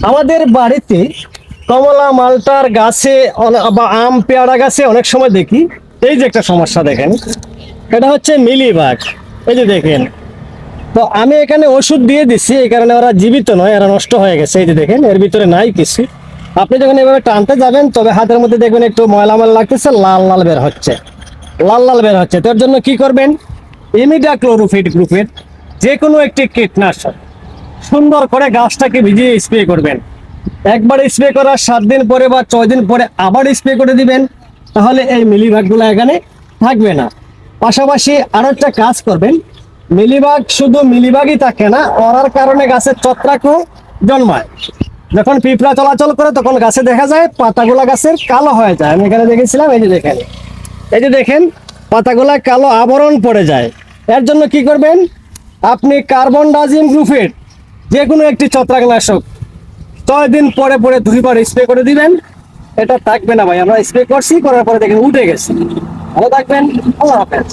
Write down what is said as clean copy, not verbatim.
আমাদের বাড়িতে কমলা মালটার গাছে বা আম পেয়ারা গাছে অনেক সময় দেখি এই যে একটা সমস্যা দেখেন, এটা হচ্ছে মিলিবাগ। এই যে দেখেন, তো আমি এখানে ওষুধ দিয়ে দিচ্ছি, এই কারণে ওরা জীবিত নয়, এরা নষ্ট হয়ে গেছে। এই যে দেখেন, এর ভিতরে নাই কিছু। আপনি যখন এভাবে টানতে যাবেন তবে হাতের মধ্যে দেখবেন একটু ময়লা ময়লা লাগতেছে, লাল লাল বের হচ্ছে, লাল লাল বের হচ্ছে। তার জন্য কি করবেন, ইমিডাক্লোরোফিট গ্রুপের যে কোনো একটি কীটনাশক সুন্দর করে গাছটাকে ভিজিয়ে স্প্রে করবেন। একবার স্প্রে করার 7 দিন পরে বা 6 দিন পরে আবার স্প্রে করে দিবেন, তাহলে এই মিলিবাগগুলো এখানে থাকবে না। পাশাপাশি আরো একটা কাজ করবেন, মিলিবাগ শুধু মিলিবাগই থাকে না, ওরার কারণে গাছের ছত্রাকও জন্মায়। যখন পিঁপড়া চলাচল করে তখন গাছে দেখা যায় পাতাগুলা গাছের কালো হয়ে যায়। আমি এখানে দেখেছিলাম, এই যে দেখেন, এই যে দেখেন পাতাগুলা কালো আবরণ পড়ে যায়। এর জন্য কি করবেন, আপনি কার্বন ডাজিম গ্রুপের যে কোনো একটি ছত্রাকনাশক 6 দিন পরে পরে 2বার স্প্রে করে দিবেন। এটা থাকবে না ভাই, আমরা স্প্রে করছি, করার পরে দেখেন উঠে গেছে। ভালো থাকবেন, আল্লাহ হাফেজ।